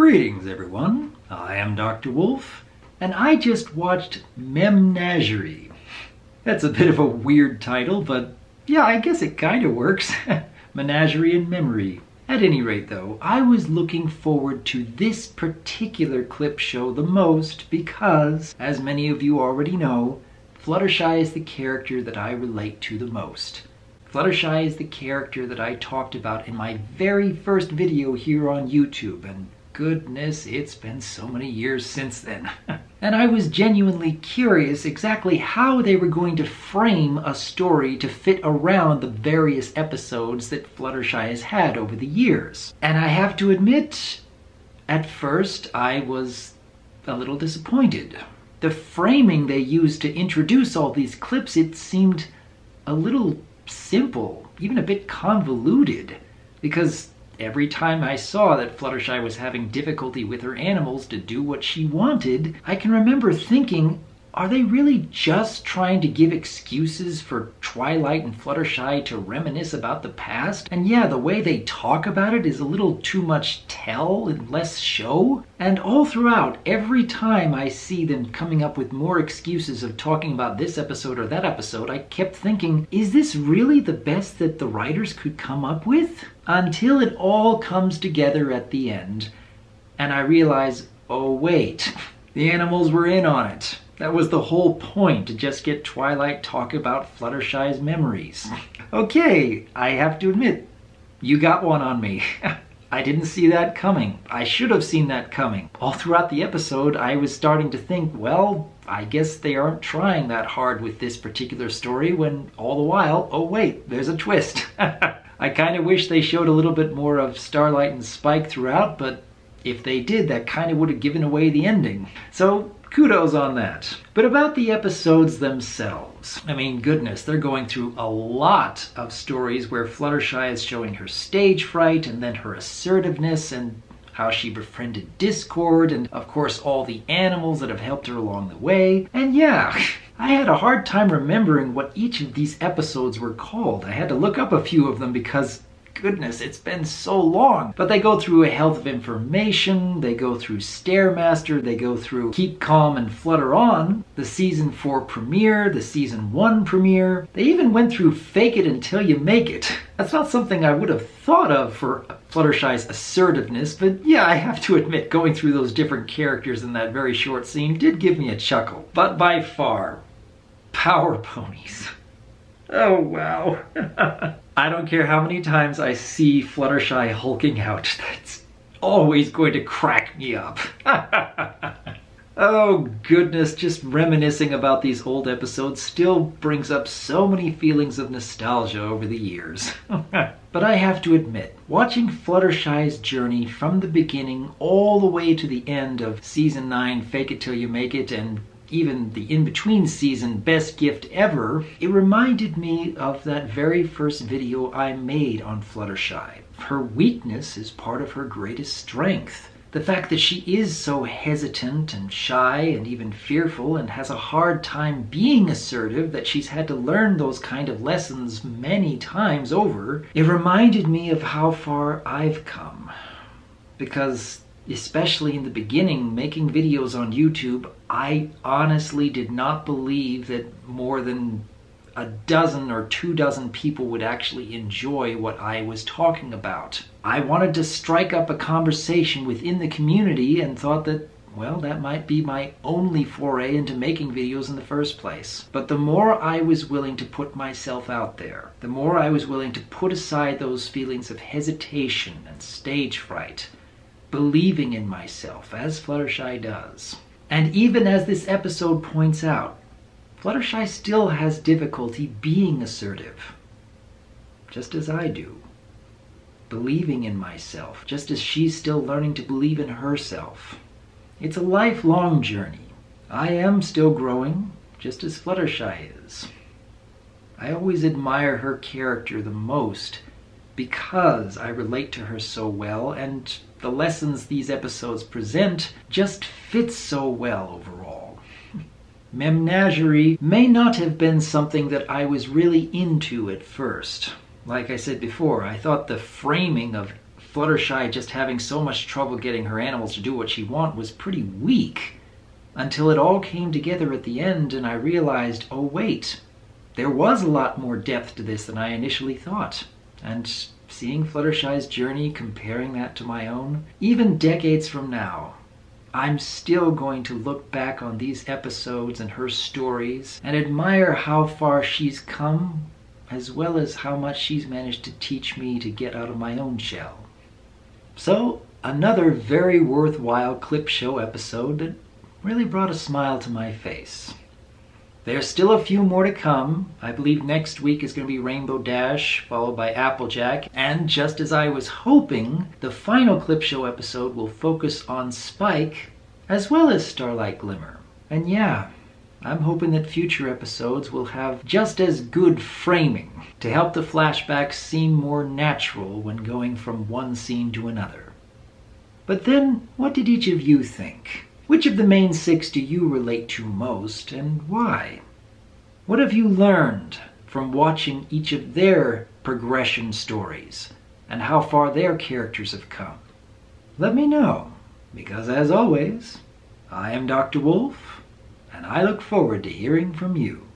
Greetings everyone, I am Dr. Wolf, and I just watched Memnagerie. That's a bit of a weird title, but yeah, I guess it kinda works. Menagerie in memory. At any rate though, I was looking forward to this particular clip show the most because, as many of you already know, Fluttershy is the character that I relate to the most. Fluttershy is the character that I talked about in my very first video here on YouTube, and goodness, it's been so many years since then. And I was genuinely curious exactly how they were going to frame a story to fit around the various episodes that Fluttershy has had over the years. And I have to admit, at first I was a little disappointed. The framing they used to introduce all these clips, it seemed a little simple, even a bit convoluted, because every time I saw that Fluttershy was having difficulty with her animals to do what she wanted, I can remember thinking, are they really just trying to give excuses for Twilight and Fluttershy to reminisce about the past? And yeah, the way they talk about it is a little too much tell and less show. And all throughout, every time I see them coming up with more excuses of talking about this episode or that episode, I kept thinking, is this really the best that the writers could come up with? Until it all comes together at the end, and I realize, oh wait, the animals were in on it. That was the whole point, to just get Twilight talk about Fluttershy's memories. Okay, I have to admit, you got one on me. I didn't see that coming. I should have seen that coming. All throughout the episode, I was starting to think, well, I guess they aren't trying that hard with this particular story, when all the while, oh wait, there's a twist. I kind of wish they showed a little bit more of Starlight and Spike throughout, but if they did, that kind of would have given away the ending. So, kudos on that. But about the episodes themselves, I mean, goodness, they're going through a lot of stories where Fluttershy is showing her stage fright, and then her assertiveness, and how she befriended Discord, and of course all the animals that have helped her along the way. And yeah, I had a hard time remembering what each of these episodes were called. I had to look up a few of them because, goodness, it's been so long. But they go through A Health of Information, they go through Stairmaster, they go through Keep Calm and Flutter On, the Season 4 premiere, the Season 1 premiere. They even went through Fake It Until You Make It. That's not something I would have thought of for Fluttershy's assertiveness, but yeah, I have to admit, going through those different characters in that very short scene did give me a chuckle. But by far, Power Ponies. Oh, wow. I don't care how many times I see Fluttershy hulking out, that's always going to crack me up. Oh goodness, just reminiscing about these old episodes still brings up so many feelings of nostalgia over the years. But I have to admit, watching Fluttershy's journey from the beginning all the way to the end of Season 9, Fake It Till You Make It, and even the in-between season, Best Gift Ever, it reminded me of that very first video I made on Fluttershy. Her weakness is part of her greatest strength. The fact that she is so hesitant and shy and even fearful and has a hard time being assertive, that she's had to learn those kind of lessons many times over, it reminded me of how far I've come. Because, especially in the beginning, making videos on YouTube, I honestly did not believe that more than a dozen or 24 people would actually enjoy what I was talking about. I wanted to strike up a conversation within the community and thought that, well, that might be my only foray into making videos in the first place. But the more I was willing to put myself out there, the more I was willing to put aside those feelings of hesitation and stage fright, believing in myself, as Fluttershy does. And even as this episode points out, Fluttershy still has difficulty being assertive, just as I do. Believing in myself, just as she's still learning to believe in herself. It's a lifelong journey. I am still growing, just as Fluttershy is. I always admire her character the most because I relate to her so well, and the lessons these episodes present just fit so well overall. Memnagerie may not have been something that I was really into at first. Like I said before, I thought the framing of Fluttershy just having so much trouble getting her animals to do what she wants was pretty weak. Until it all came together at the end and I realized, oh wait, there was a lot more depth to this than I initially thought. And seeing Fluttershy's journey, comparing that to my own, even decades from now, I'm still going to look back on these episodes and her stories and admire how far she's come, as well as how much she's managed to teach me to get out of my own shell. So, another very worthwhile clip show episode that really brought a smile to my face. There's still a few more to come. I believe next week is going to be Rainbow Dash, followed by Applejack. And just as I was hoping, the final clip show episode will focus on Spike, as well as Starlight Glimmer. And yeah, I'm hoping that future episodes will have just as good framing to help the flashbacks seem more natural when going from one scene to another. But then, what did each of you think? Which of the main 6 do you relate to most, and why? What have you learned from watching each of their progression stories, and how far their characters have come? Let me know, because as always, I am Dr. Wolf, and I look forward to hearing from you.